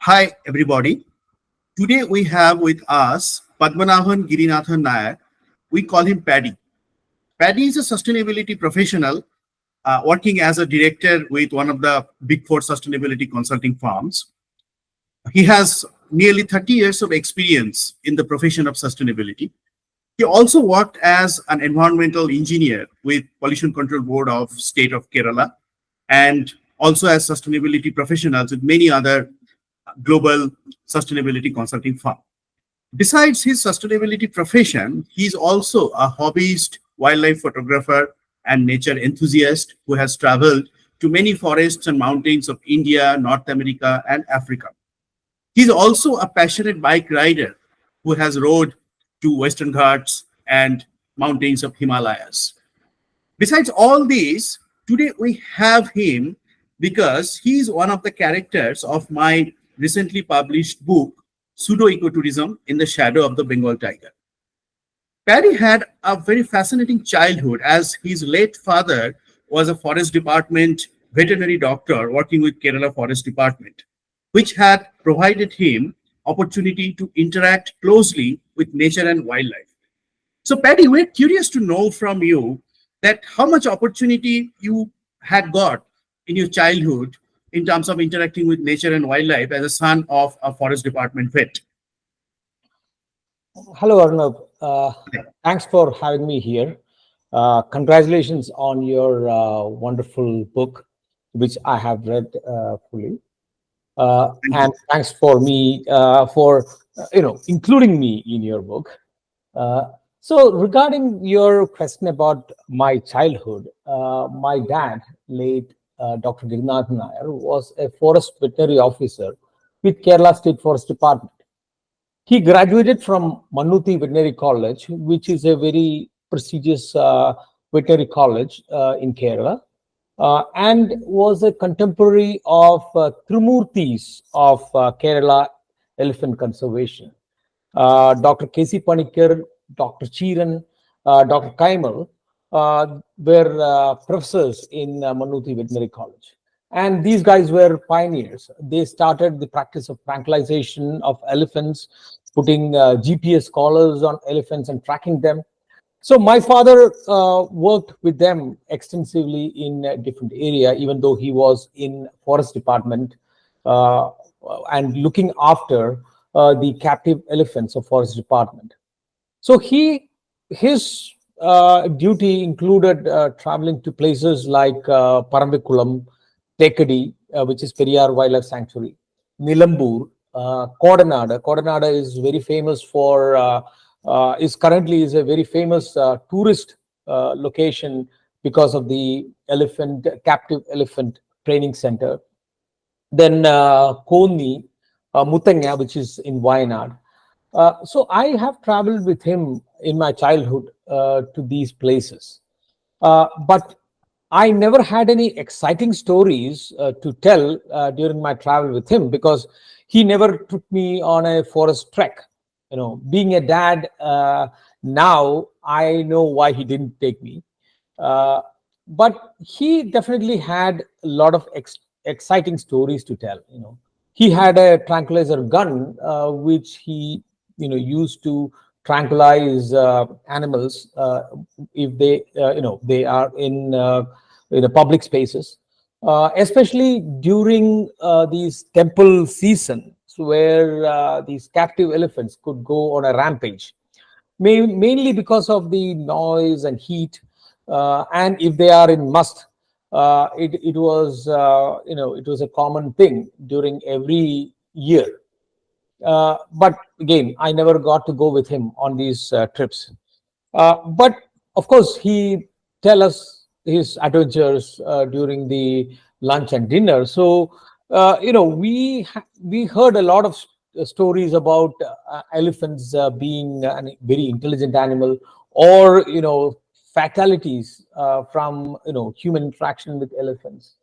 Hi, everybody. Today we have with us Padmanabhan Girinathan Nair. We call him Paddy. Paddy is a sustainability professional working as a director with one of the big four sustainability consulting firms. He has nearly 30 years of experience in the profession of sustainability. He also worked as an environmental engineer with Pollution Control Board of State of Kerala and also as sustainability professionals with many other global sustainability consulting firm. Besides his sustainability profession, he is also a hobbyist wildlife photographer and nature enthusiast who has traveled to many forests and mountains of India, North America, and Africa. He's also a passionate bike rider who has rode to Western Ghats and mountains of Himalayas. Besides all these, today we have him because he is one of the characters of my recently published book, Pseudo Ecotourism in the Shadow of the Bengal Tiger. Paddy had a very fascinating childhood as his late father was a forest department veterinary doctor working with Kerala Forest Department, which had provided him opportunity to interact closely with nature and wildlife. So, Paddy, we're curious to know from you that how much opportunity you had got in your childhood in terms of interacting with nature and wildlife as a son of a forest department vet. Hello, Arnab. Thanks for having me here. Congratulations on your wonderful book, which I have read fully. Thank you. And thanks for me for including me in your book. So, regarding your question about my childhood, my dad, late Dr. Girinathan Nair, was a forest veterinary officer with Kerala State Forest Department. He graduated from Manuti Veterinary College, which is a very prestigious veterinary college in Kerala, and was a contemporary of Trimurtis of Kerala elephant conservation. Dr. K.C. Panikar, Dr. Chiran, Dr. Kaimal were professors in Manuti Veterinary College. And these guys were pioneers. They started the practice of tranquilization of elephants, putting GPS collars on elephants and tracking them. So my father worked with them extensively in a different area, even though he was in forest department uh, and looking after the captive elephants of forest department. So his duty included traveling to places like Parambikulam, Tekadi, which is Periyar Wildlife Sanctuary, Nilambur, Kodanada. Kodanada is very famous for is currently is a very famous tourist location because of the elephant captive elephant training center. Then Konni, Mutanga, which is in Wayanad. So I have traveled with him in my childhood to these places, but I never had any exciting stories to tell during my travel with him because he never took me on a forest trek. Being a dad now, I know why he didn't take me. Uh, but he definitely had a lot of exciting stories to tell. He had a tranquilizer gun, which he used to tranquilize animals if they are in the public spaces, especially during these temple seasons where these captive elephants could go on a rampage, mainly because of the noise and heat, and if they are in must, it was it was a common thing during every year. But again, I never got to go with him on these trips. But of course, he tell us his adventures during the lunch and dinner. So we heard a lot of stories about elephants being a very intelligent animal, or fatalities from human interaction with elephants.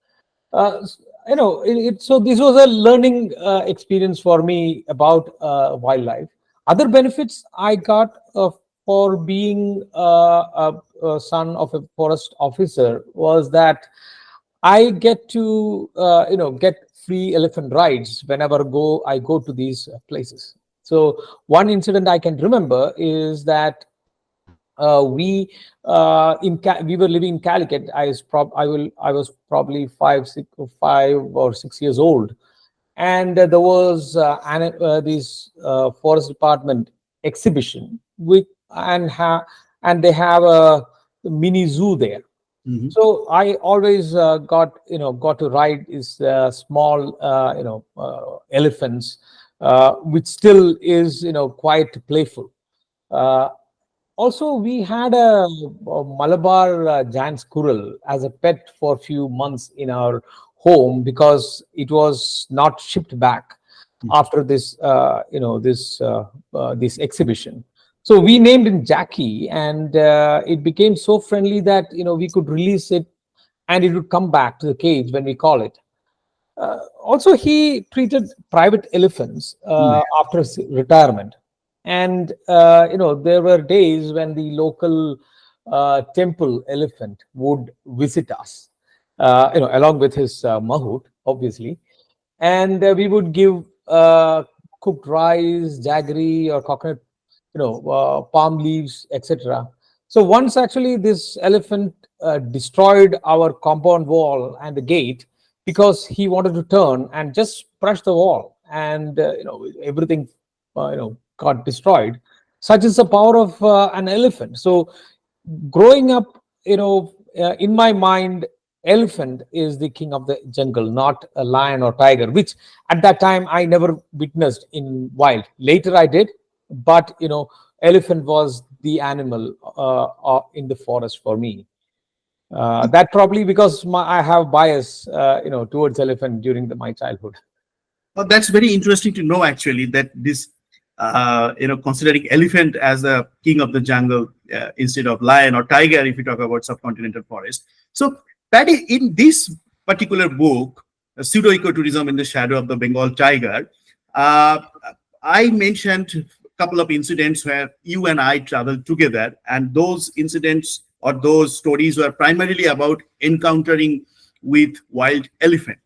uh, so this was a learning experience for me about wildlife. Other benefits I got for being a son of a forest officer was that I get to get free elephant rides whenever I go to these places. So one incident I can remember is that we were living in Calicut. I was probably 5 or 6 years old, and there was this forest department exhibition with and they have a mini zoo there. Mhm. So I always got to ride these small elephants, which still is quite playful. Uh, Also, we had a Malabar giant squirrel as a pet for a few months in our home because it was not shipped back after this exhibition. So we named him Jackie, and it became so friendly that we could release it, and it would come back to the cage when we call it. Also, he treated private elephants Mm. after his retirement, and there were days when the local temple elephant would visit us, along with his mahout, obviously, and we would give cooked rice, jaggery, or coconut, palm leaves, etc. So once actually this elephant destroyed our compound wall and the gate because he wanted to turn and just brush the wall, and everything got destroyed. Such is the power of an elephant. So growing up, in my mind, elephant is the king of the jungle, not a lion or tiger, which at that time I never witnessed in wild. Later I did, but elephant was the animal in the forest for me. That probably because I have bias, towards elephant during my childhood. Well, that's very interesting to know actually that this, considering elephant as the king of the jungle instead of lion or tiger, if you talk about subcontinental forest. So, Paddy, in this particular book, Pseudo Ecotourism in the Shadow of the Bengal Tiger, uh, I mentioned a couple of incidents where you and I traveled together, and those incidents or those stories were primarily about encountering with wild elephant.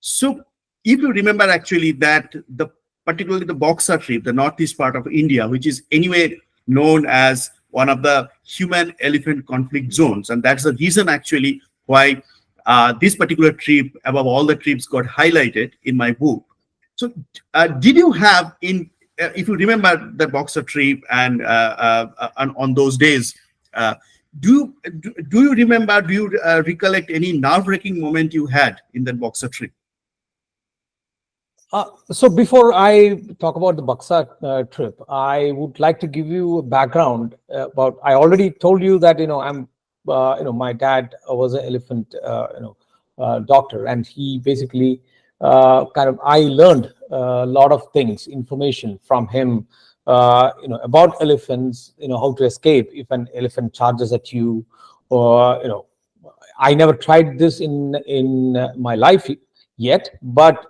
So, if you remember actually that the particularly the Boxer trip, the northeast part of India, which is anyway known as one of the human elephant conflict zones, and that's the reason actually why this particular trip, above all the trips, got highlighted in my book. So, did you have if you remember the Boxer trip and on those days, uh, do you remember? Do you recollect any nerve-wracking moment you had in that Boxer trip? So before I talk about the Buxa trip, I would like to give you a background about. I already told you that my dad was an elephant doctor, and he basically I learned a lot of things, information from him, about elephants, how to escape if an elephant charges at you, or I never tried this in my life yet, but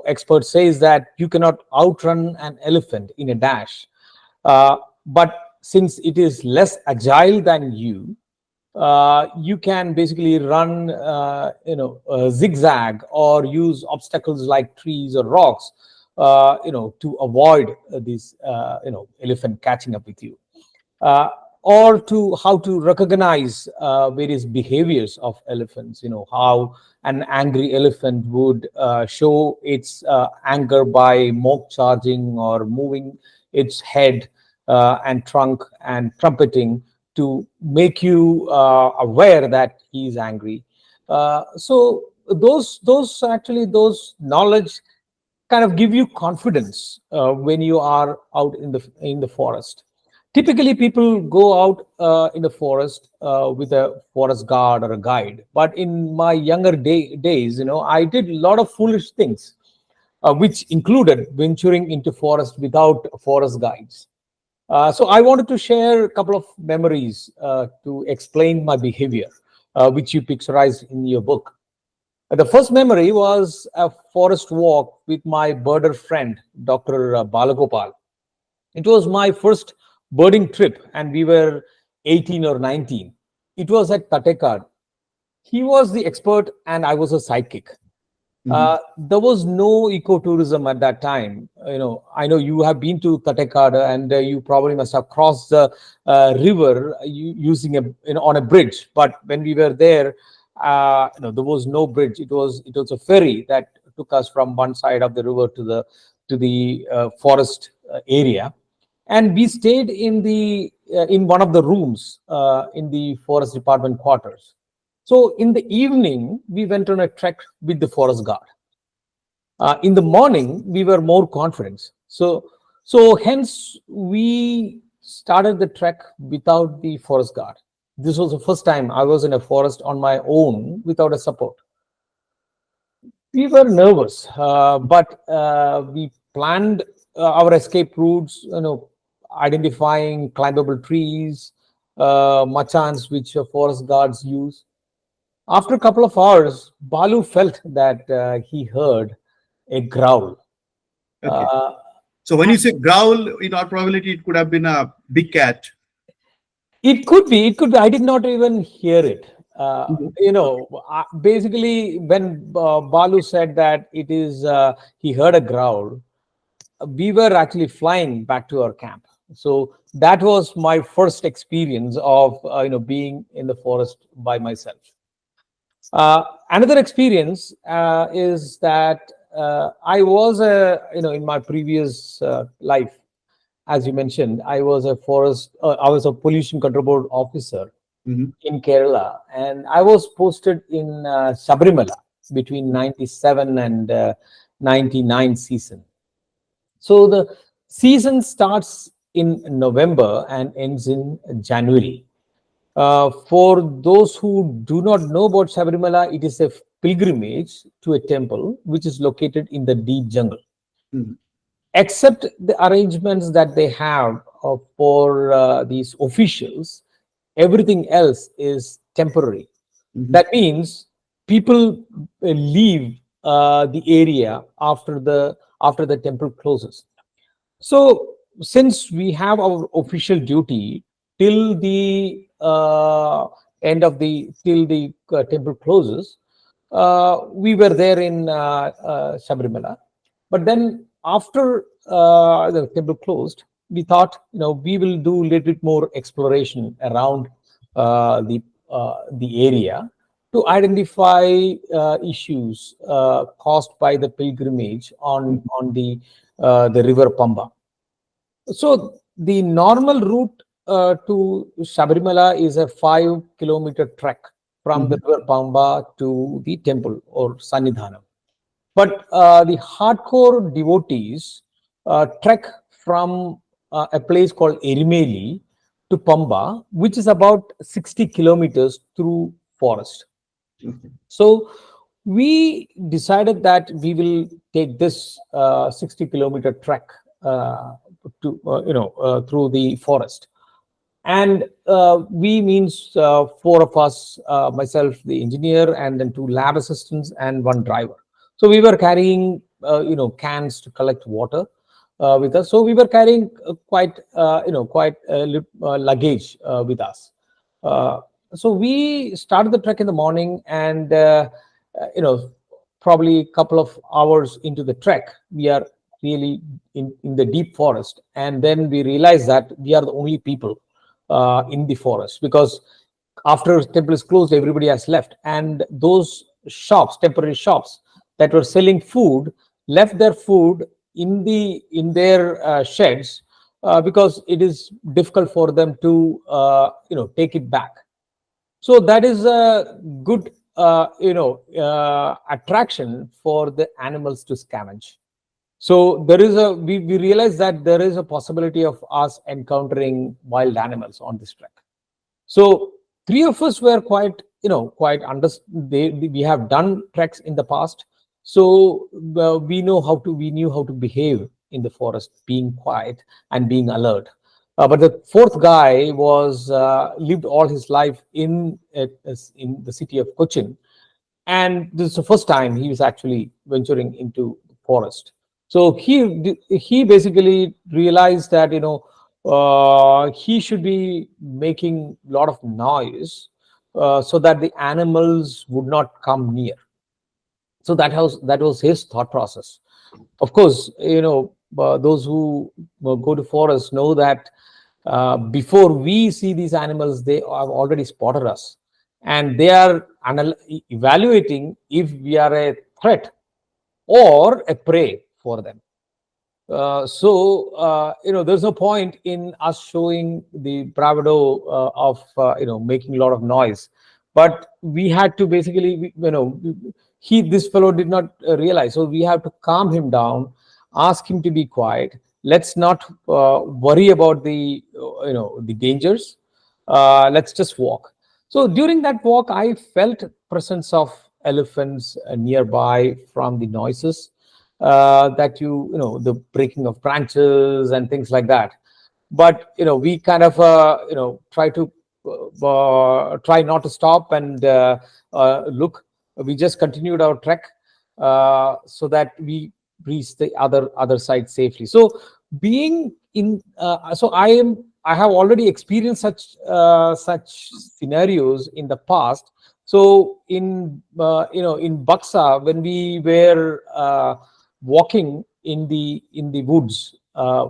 expert says that you cannot outrun an elephant in a dash. But since it is less agile than you, you can basically run, zigzag or use obstacles like trees or rocks, to avoid this, elephant catching up with you. Uh, or to how to recognize various behaviors of elephants. How an angry elephant would show its anger by mock charging or moving its head and trunk and trumpeting to make you aware that he is angry. So those knowledge kind of give you confidence when you are out in the forest. Typically, people go out in the forest with a forest guard or a guide. But in my younger days, I did a lot of foolish things, which included venturing into forest without forest guides. So I wanted to share a couple of memories to explain my behavior, which you picturized in your book. The first memory was a forest walk with my birder friend, Dr. Balagopal. It was my first birding trip, and we were 18 or 19. It was at Tatekad. He was the expert, and I was a sidekick. There was no ecotourism at that time. I know you have been to Tatekada, and you probably must have crossed the river using on a bridge. But when we were there, there was no bridge. It was a ferry that took us from one side of the river to the forest area, and we stayed in one of the rooms in the forest department quarters. So in the evening, we went on a trek with the forest guard. In the morning, we were more confident. So hence we started the trek without the forest guard. This was the first time I was in a forest on my own without a support. We were nervous, but we planned our escape routes, identifying climbable trees, machans which forest guards use. After a couple of hours, Balu felt that he heard a growl. Okay. Uh, So when you say growl, in all probability, it could have been a big cat. it could be. It could be. I did not even hear it. Mhm. Basically, when Balu said that he heard a growl, we were actually flying back to our camp. So that was my first experience of being in the forest by myself. Another experience is that I was in my previous life, as you mentioned, I was a pollution control board officer Mhm. in Kerala, and I was posted in Sabrimala between 97 and 99 season. So the season starts in November and ends in January. For those who do not know about Sabrimala, it is a pilgrimage to a temple which is located in the deep jungle. Mhm. Except the arrangements that they have for these officials, everything else is temporary. Mhm. That means people leave the area after the temple closes. So, since we have our official duty till the end of the till the temple closes, we were there in Sabrimala. But then after the temple closed, we thought we will do a little bit more exploration around the area to identify issues caused by the pilgrimage on the river Pamba. So the normal route to Sabarimala is a 5 kilometer trek from the Mhm. river Pamba to the temple or Sannidhanam. But the hardcore devotees trek from a place called Erimeli to Pamba, which is about 60 kilometers through forest. Okay. So we decided that we will take this 60-kilometer trek through the forest. And we means four of us, myself, the engineer, and then two lab assistants and one driver. So we were carrying cans to collect water with us. So we were carrying quite luggage with us. uh, so we started the trek in the morning, and you know probably a couple of hours into the trek, we are really in the deep forest, and then we realize that we are the only people in the forest, because after temple is closed, everybody has left, and those temporary shops that were selling food, left their food in their sheds, because it is difficult for them to take it back. So that is a good attraction for the animals to scavenge. So we realize that there is a possibility of us encountering wild animals on this trek. So three of us were quite we have done treks in the past, so we knew how to behave in the forest, being quiet and being alert. But the fourth guy was lived all his life in the city of Cochin, and this is the first time he was actually venturing into forest. So he basically realized that he should be making a lot of noise so that the animals would not come near. So that was his thought process. Of course, those who go to forest know that before we see these animals, they have already spotted us, and they are evaluating if we are a threat or a prey for them. There's no point in us showing the bravado of making a lot of noise. But we had to basically, this fellow did not realize. So we have to calm him down, ask him to be quiet. Let's not worry about the dangers. Let's just walk. So during that walk, I felt presence of elephants nearby from the noises that the breaking of branches and things like that. But we kind of try not to stop and look. We just continued our trek so that we reach the other side safely. So being in so I have already experienced such scenarios in the past. So in Buxa, when we were walking in the woods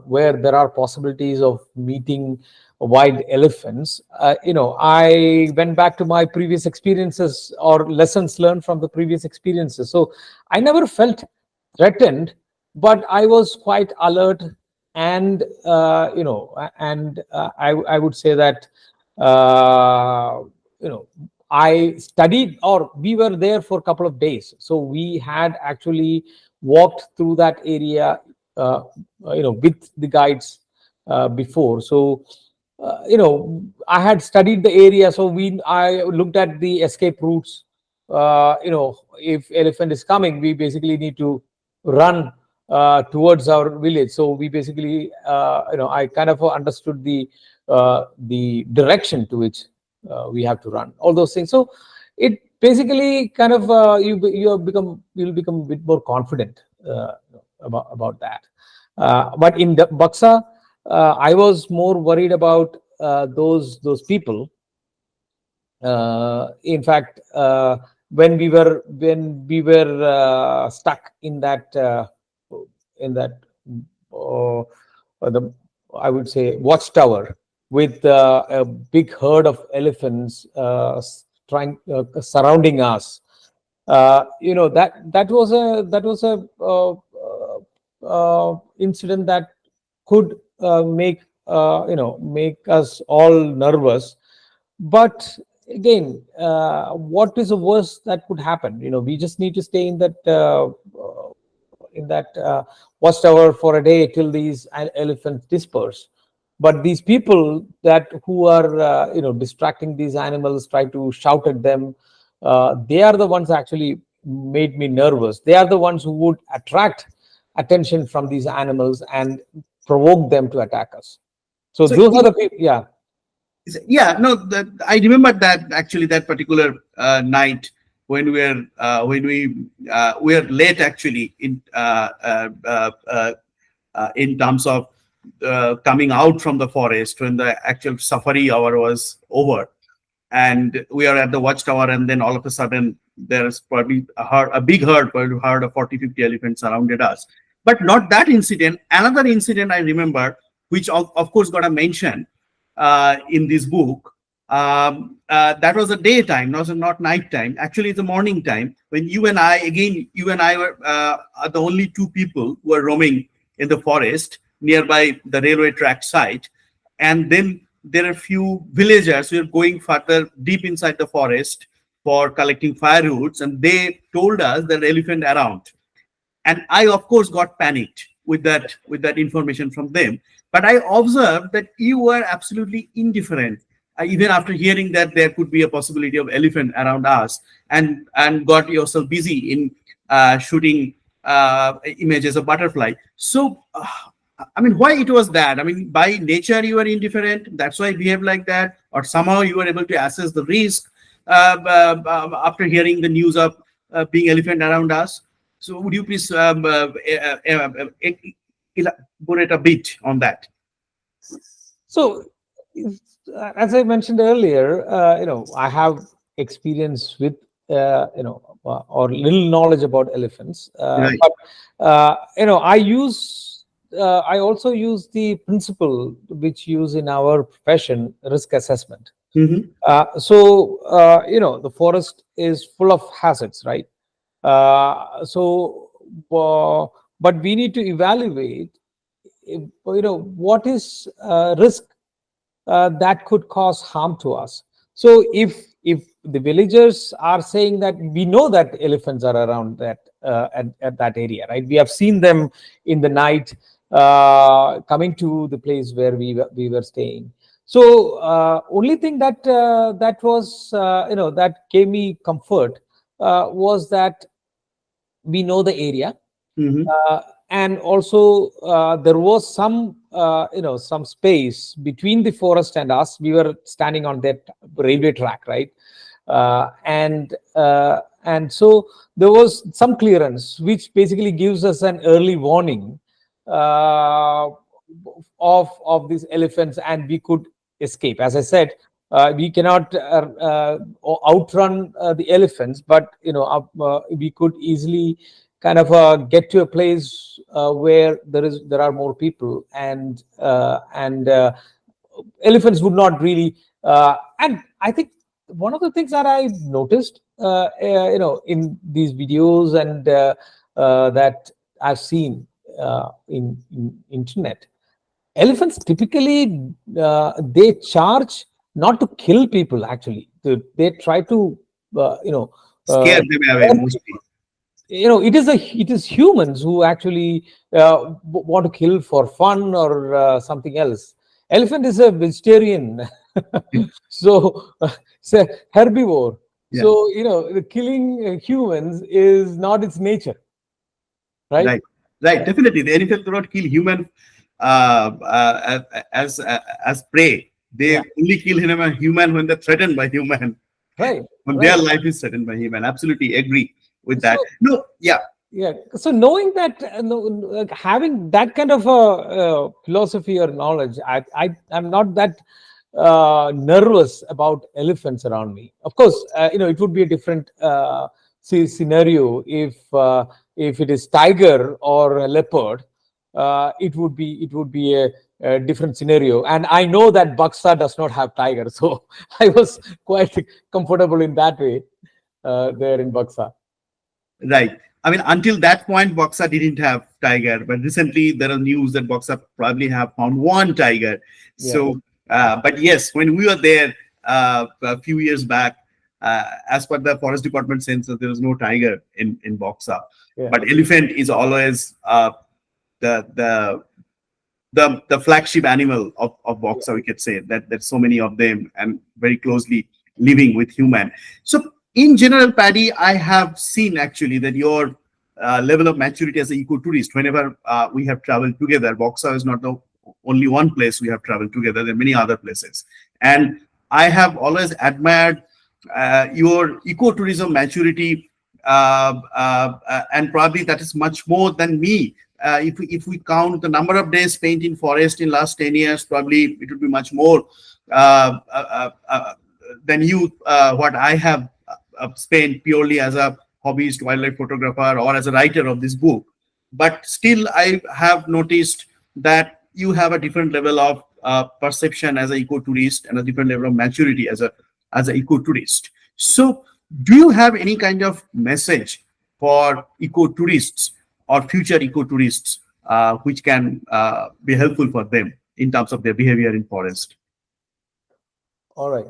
where there are possibilities of meeting wild elephants, I went back to my previous experiences or lessons learned from the previous experiences. So I never felt threatened, but I was quite alert, and I would say that uh, you know I studied, or we were there for a couple of days, so we had actually walked through that area with the guides before. So I had studied the area, so I looked at the escape routes. If elephant is coming, we basically need to run towards our village. So we basically I kind of understood the direction to which we have to run, all those things. So it basically kind of you'll become a bit more confident about that. But in the Buxa, I was more worried about those people. In fact, when we were stuck in that uh, the I would say watchtower with a big herd of elephants trying surrounding us. That was a incident that could make us all nervous. But again, what is the worst that could happen? We just need to stay in that watchtower for a day till these elephants disperse. But these people that who are distracting these animals, try to shout at them, they are the ones actually made me nervous. They are the ones who would attract attention from these animals and provoke them to attack us. So So those are the people. Yeah. yeah, no, I remember that actually that particular night when we were late actually in terms of coming out from the forest when the actual safari hour was over, and we are at the watchtower, and then all of a sudden there's probably a big herd, probably a herd of 40-50 elephants surrounded us. But not that incident. Another incident I remember, which of course got a mention in this book. That was a daytime, not nighttime. Actually, it's a morning time when you and I were are the only two people who were roaming in the forest nearby the railway track site. And then there are few villagers who are going further deep inside the forest for collecting firewoods, and they told us that elephant around. And I of course got panicked with that information from them. But I observed that you were absolutely indifferent, even after hearing that there could be a possibility of elephant around us, and got yourself busy in shooting images of butterfly. So I mean, why it was that? I mean, by nature you were indifferent, that's why you behave like that, or somehow you were able to assess the risk after hearing the news of being elephant around us. So would you please elaborate a bit on that? So, as I mentioned earlier, I have experience with or little knowledge about elephants. Right. But I also use the principle which use in our profession, risk assessment. Hmm. The forest is full of hazards, right? So, but we need to evaluate, what is risk that could cause harm to us. So if the villagers are saying that we know that elephants are around that at that area, right? We have seen them in the night coming to the place where we were staying. So only thing that was that gave me comfort was that we know the area, Hmm. and also there was some space between the forest and us. We were standing on that railway track, right? And so there was some clearance which basically gives us an early warning uh, of these elephants, and we could escape. As I said, we cannot outrun the elephants, but we could easily kind of get to a place where there are more people, and elephants would not really. And I think one of the things that I noticed, in these videos and that I've seen in internet, elephants typically they charge not to kill people. Actually, they try to Scare uh, them away mostly. it is humans who actually want to kill for fun or something else. Elephant is a vegetarian, so it's a herbivore. Yeah. So the killing humans is not its nature, right? Right. Right. Definitely, the elephant do not kill human as prey. They Yeah, only kill human when they're threatened by human. right, When their right. life is threatened by human. Absolutely agree with that. So No. Yeah. yeah, so knowing that, having that kind of a philosophy or knowledge, I'm not that nervous about elephants around me. Of course, it would be a different scenario if it is tiger or a leopard. It would be a different scenario, and I know that Buxa does not have tiger, so I was quite comfortable in that way there in Buxa. Right. I mean, until that point, Boxa didn't have tiger, but recently there are news that Boxa probably have found one tiger. Yeah, So, but yes, when we were there a few years back, as per the forest department census, there was no tiger in Boxa. yeah, But elephant is always the the the flagship animal of yeah. Boxa. We could say that there's so many of them and very closely living with human. So in general, Paddy, I have seen actually that your level of maturity as an eco-tourist, whenever we have traveled together, Boxa is not the only one place we have traveled together. There are many other places. And I have always admired your ecotourism maturity, and probably that is much more than me. If we count the number of days spent in forest in last 10 years, probably it would be much more than you, what I have spent purely as a hobbyist wildlife photographer or as a writer of this book. But still, I have noticed that you have a different level of perception as an eco-tourist and a different level of maturity as an eco-tourist. So, do you have any kind of message for eco-tourists or future eco-tourists which can be helpful for them in terms of their behavior in forest? All right.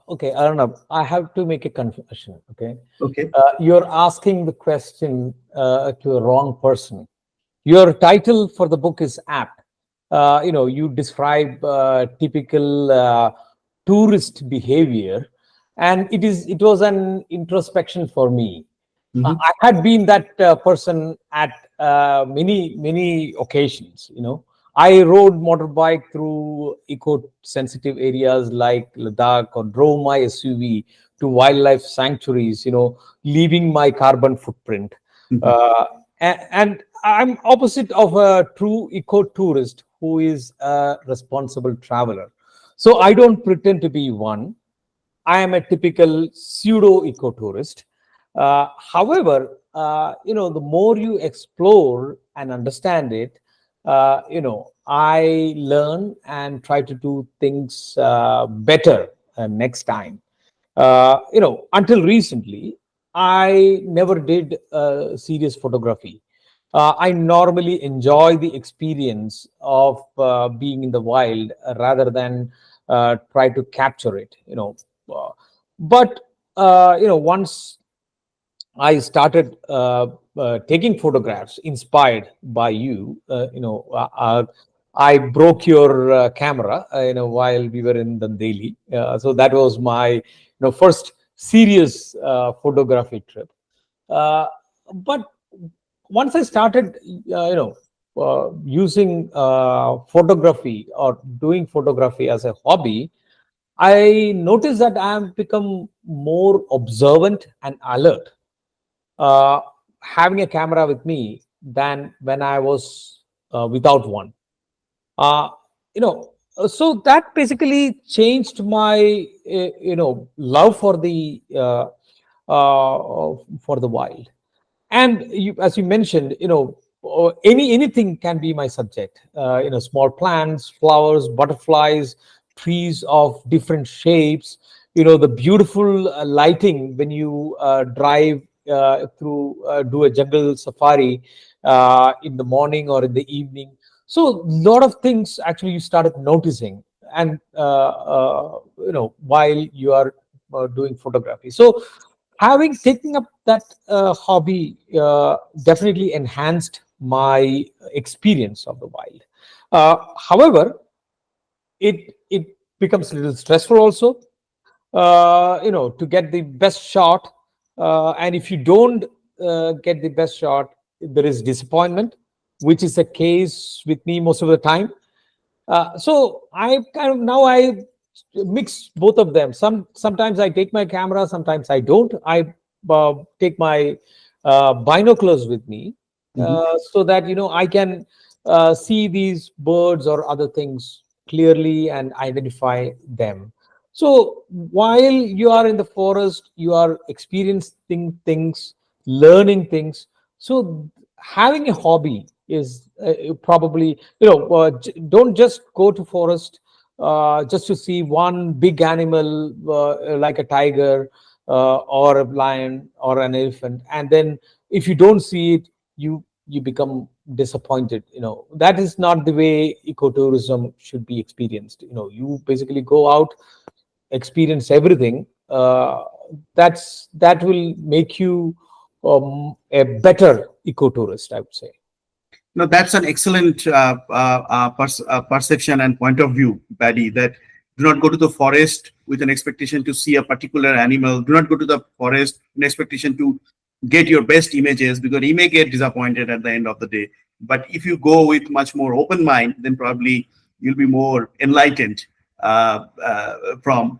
Okay, Arnab, I have to make a confession. Okay, Okay. you're asking the question to a wrong person. Your title for the book is apt. You describe typical tourist behavior, and it was an introspection for me. Mhm. I had been that person at many occasions. I rode motorbike through eco-sensitive areas like Ladakh, or drove my SUV to wildlife sanctuaries. Leaving my carbon footprint. Mhm. Uh, and I'm opposite of a true eco-tourist who is a responsible traveler. So I don't pretend to be one. I am a typical pseudo eco-tourist. However, the more you explore and understand it, I learn and try to do things better next time. Until recently, I never did serious photography. I normally enjoy the experience of being in the wild rather than try to capture it. But once I started taking photographs inspired by you. I broke your camera, while we were in the Delhi. So that was my, first serious photography trip. Uh, but once I started, using photography or doing photography as a hobby, I noticed that I have become more observant and alert uh, having a camera with me than when I was without one. Uh, so that basically changed my love for the wild. And as you mentioned, anything can be my subject. Small plants, flowers, butterflies, trees of different shapes. The beautiful lighting when you drive through do a jungle safari in the morning or in the evening. So a lot of things actually you started noticing, and while you are doing photography. So having taken up that hobby definitely enhanced my experience of the wild. However, it becomes a little stressful also, to get the best shot. And if you don't get the best shot, there is disappointment, which is the case with me most of the time. So I kind of now I mix both of them. Sometimes I take my camera, sometimes I don't. I take my binoculars with me, Mhm. so that I can see these birds or other things clearly and identify them. So while you are in the forest, you are experiencing things, learning things. So having a hobby is probably, don't just go to forest just to see one big animal like a tiger or a lion or an elephant, and then if you don't see it, you become disappointed. That is not the way ecotourism should be experienced. You basically go out, experience everything. That will make you a better ecotourist, I would say. No, that's an excellent perception and point of view, Paddy. That do not go to the forest with an expectation to see a particular animal. Do not go to the forest in expectation to get your best images, because you may get disappointed at the end of the day. But if you go with much more open mind, then probably you'll be more enlightened from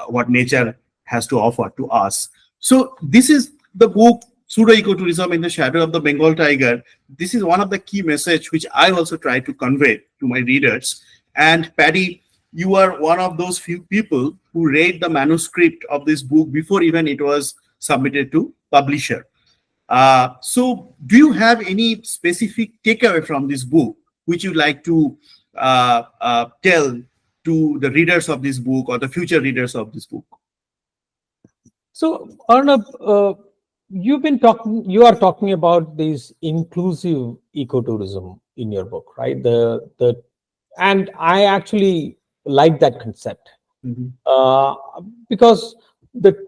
what nature has to offer to us. So this is the book Pseudo Ecotourism in the Shadow of the Bengal Tiger. This is one of the key message which I also try to convey to my readers. And Paddy, you are one of those few people who read the manuscript of this book before even it was submitted to publisher. So do you have any specific takeaway from this book which you'd like to tell to the readers of this book or the future readers of this book? So, Arnab, you are talking about this inclusive ecotourism in your book, right? And I actually like that concept, Mhm. uh, because the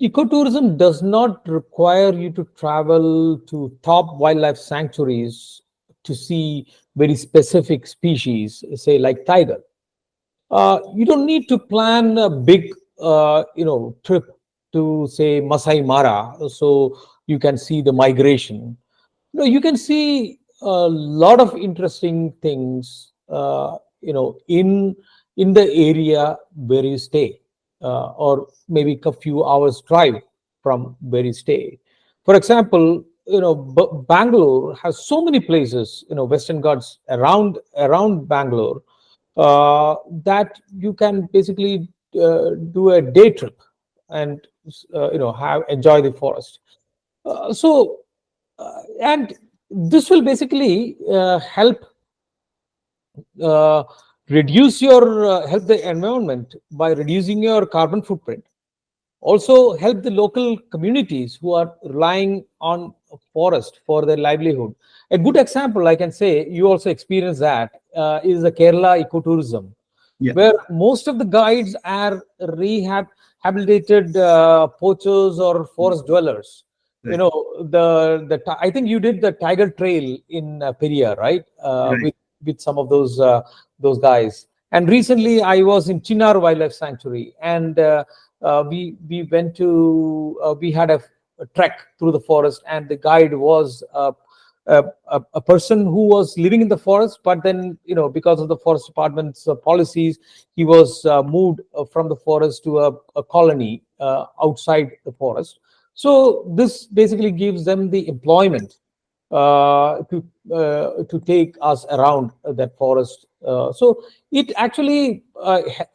ecotourism does not require you to travel to top wildlife sanctuaries to see very specific species, say like tiger. You don't need to plan a big, trip to say Masai Mara, so you can see the migration. You can see a lot of interesting things, in the area where you stay, or maybe a few hours drive from where you stay. For example, Bangalore has so many places, Western Ghats around Bangalore, that you can basically do a day trip and have enjoy the forest. And this will basically help uh, reduce your help the environment by reducing your carbon footprint, also help the local communities who are relying on forest for their livelihood. A good example, I can say, you also experience that, is the Kerala ecotourism, Yeah. where most of the guides are rehabilitated poachers or forest dwellers. Right. I think you did the tiger trail in Peria, right? Right. With some of those guys. And recently, I was in Chinar Wildlife Sanctuary, and we went to we had a trek through the forest, and the guide was a person who was living in the forest, but then because of the forest department's policies, he was moved from the forest to a colony outside the forest. So this basically gives them the employment to take us around that forest. So it actually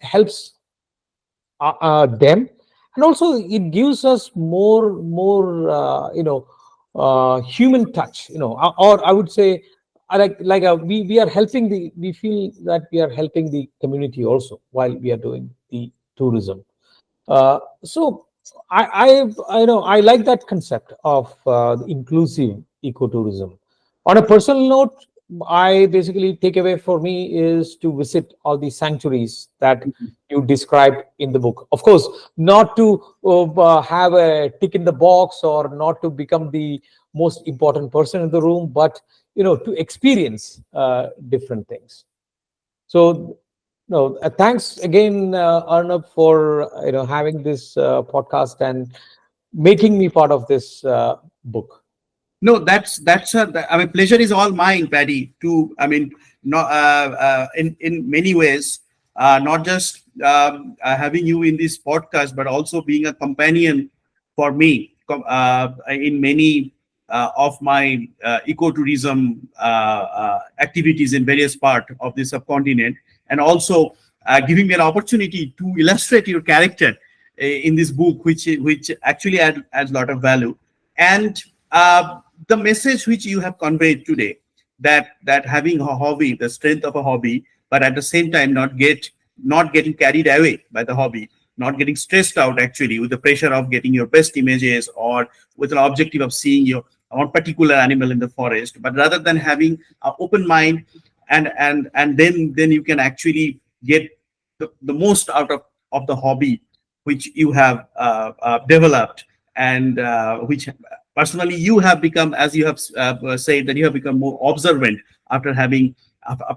helps them, and also it gives us more human touch, or I would say, we are helping we feel that we are helping the community also while we are doing the tourism. So I like that concept of the inclusive ecotourism. On a personal note, I basically take away for me is to visit all the sanctuaries that you described in the book. Of course, not to have a tick in the box or not to become the most important person in the room, but to experience different things. So, no, thanks again, Arnab, for having this podcast and making me part of this book. No, I mean, pleasure is all mine, Paddy. To I mean, no, in many ways, not just having you in this podcast, but also being a companion for me in many of my ecotourism activities in various part of the subcontinent, and also giving me an opportunity to illustrate your character in this book, which actually adds a lot of value. And the message which you have conveyed today, that having a hobby, the strength of a hobby, but at the same time not getting carried away by the hobby, not getting stressed out actually with the pressure of getting your best images or with an objective of seeing your one particular animal in the forest, but rather than having an open mind, and then you can actually get the most out of the hobby which you have developed, and which personally you have become, as you have said, that you have become more observant after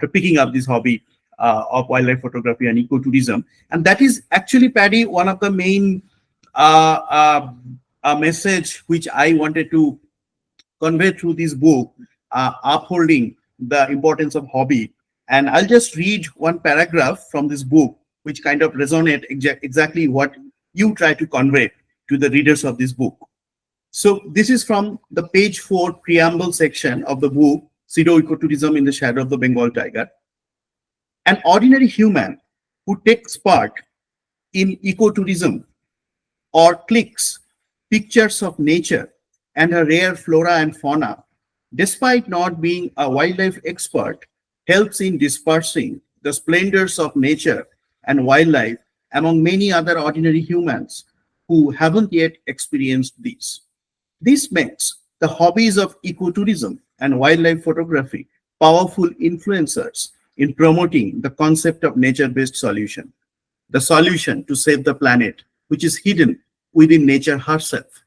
picking up this hobby of wildlife photography and ecotourism. And that is actually, Paddy, one of the main message which I wanted to convey through this book, upholding the importance of hobby. And I'll just read one paragraph from this book, which kind of resonate exactly what you try to convey to the readers of this book. So this is from the page 4 preamble section of the book, Pseudo Ecotourism in the Shadow of the Bengal Tiger. An ordinary human who takes part in ecotourism or clicks pictures of nature and her rare flora and fauna, despite not being a wildlife expert, helps in dispersing the splendors of nature and wildlife among many other ordinary humans who haven't yet experienced these. This makes the hobbies of ecotourism and wildlife photography powerful influencers in promoting the concept of nature-based solution, the solution to save the planet, which is hidden within nature herself.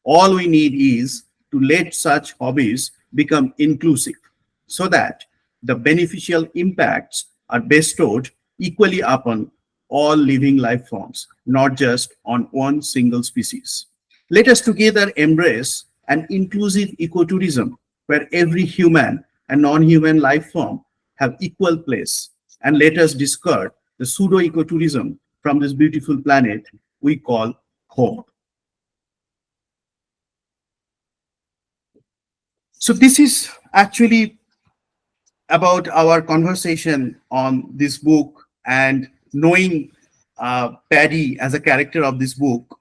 All we need is to let such hobbies become inclusive so that the beneficial impacts are bestowed equally upon all living life forms, not just on one single species. Let us together embrace an inclusive ecotourism where every human and non-human life form have equal place. And let us discard the pseudo ecotourism from this beautiful planet we call home. So this is actually about our conversation on this book, and knowing Paddy as a character of this book.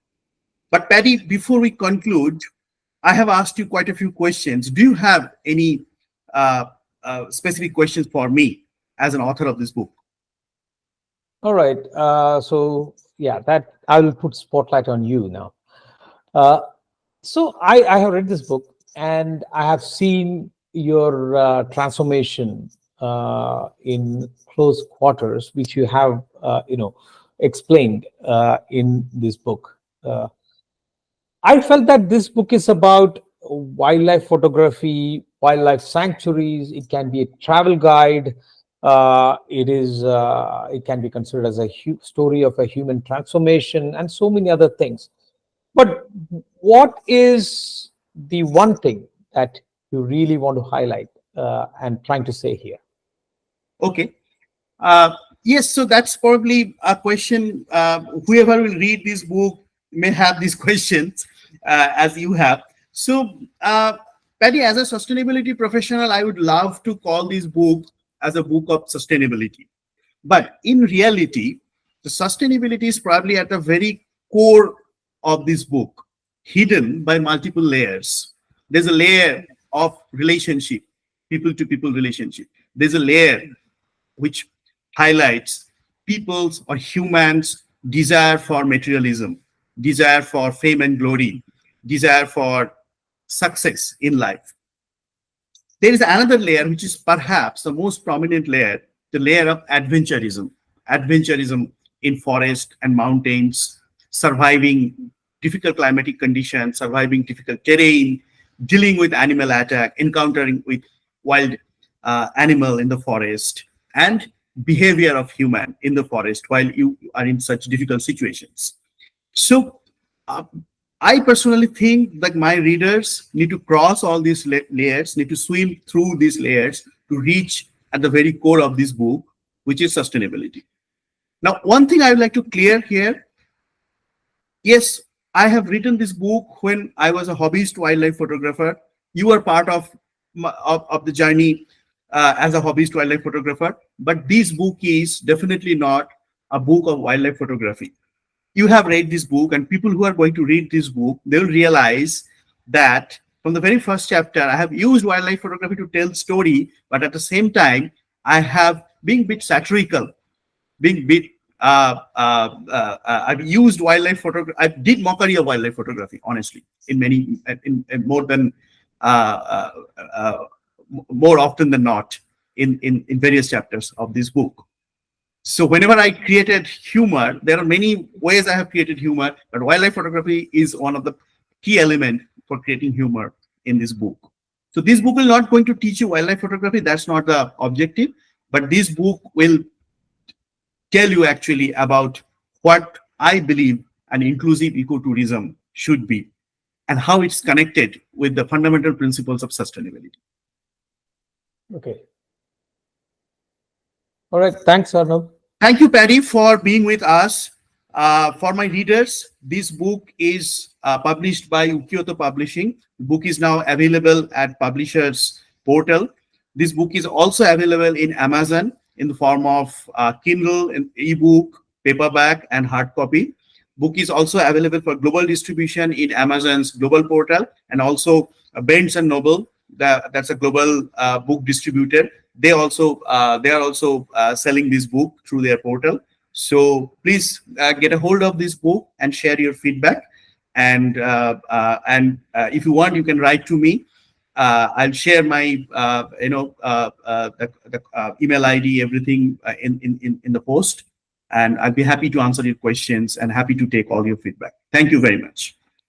But Paddy, before we conclude, I have asked you quite a few questions. Do you have any uh, specific questions for me as an author of this book? All right. So yeah, that I will put spotlight on you now. Uh, so I have read this book and I have seen your transformation in close quarters, which you have explained in this book. I felt that this book is about wildlife photography, wildlife sanctuaries. It can be a travel guide. It can be considered as a story of a human transformation and so many other things. But what is the one thing that you really want to highlight and trying to say here? Okay. Uh, yes, so that's probably a question. Whoever will read this book may have these questions as you have. So, Paddy, as a sustainability professional, I would love to call this book as a book of sustainability. But in reality, the sustainability is probably at the very core of this book, hidden by multiple layers. There's a layer of relationship, people to people relationship. There's a layer which highlights people's or humans' desire for materialism, desire for fame and glory, desire for success in life. There is another layer, which is perhaps the most prominent layer, the layer of adventurism. Adventurism in forest and mountains, surviving difficult climatic conditions, surviving difficult terrain, dealing with animal attack, encountering with wild animal in the forest, and behavior of human in the forest while you are in such difficult situations. So uh, I personally think that my readers need to cross all these layers, need to swim through these layers to reach at the very core of this book, which is sustainability. Now, one thing I would like to clear here, yes, I have written this book when I was a hobbyist wildlife photographer. You were part of of the journey as a hobbyist wildlife photographer, but this book is definitely not a book of wildlife photography. You have read this book, and people who are going to read this book, they'll realize that from the very first chapter, I have used wildlife photography to tell story, but at the same time, I have been bit satirical, being bit. I've used wildlife photography. I did mockery of wildlife photography, honestly, in many, in more than uh, uh, uh, more often than not, in various chapters of this book. So whenever I created humor, there are many ways I have created humor, but wildlife photography is one of the key element for creating humor in this book. So this book will not going to teach you wildlife photography. That's not the objective, but this book will tell you actually about what I believe an inclusive ecotourism should be and how it's connected with the fundamental principles of sustainability. Okay. All right. Thanks, Arnav. Thank you, Paddy, for being with us. For my readers, this book is published by Kyoto Publishing. The book is now available at Publishers Portal. This book is also available in Amazon in the form of Kindle, and ebook, paperback, and hard copy. Book is also available for global distribution in Amazon's global portal, and also Barnes and Noble. That's a global book distributor. They are also selling this book through their portal. So please get a hold of this book and share your feedback. And if you want, you can write to me. I'll share my the email ID, everything in the post, and I'll be happy to answer your questions and happy to take all your feedback. Thank you very much.